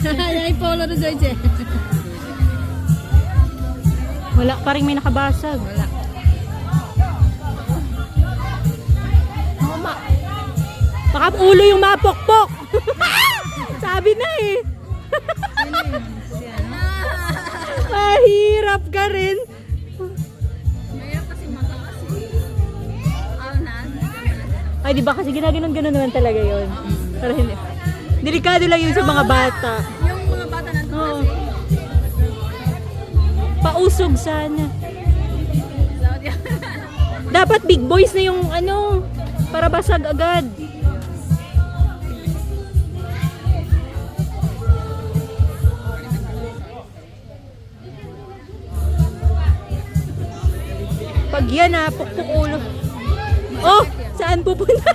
Ay, polo na Joyce. Wala pa rin may nakabasag. Wala. Mama. Baka ulo yung mapokpok. Sabi na eh. Mahirap ka rin. Mayroon kasi mata kasi. Ay, di ba kasi ginaganon-ganon naman talaga yun. Pero hindi. Delikado lang yun sa mga bata. Yung mga bata nandun Oo. kasi. Pausog sana. Saudi. Dapat big boys na yung ano, para basag agad. Pag yan pukpuk ulo. Oh, saan pupunta?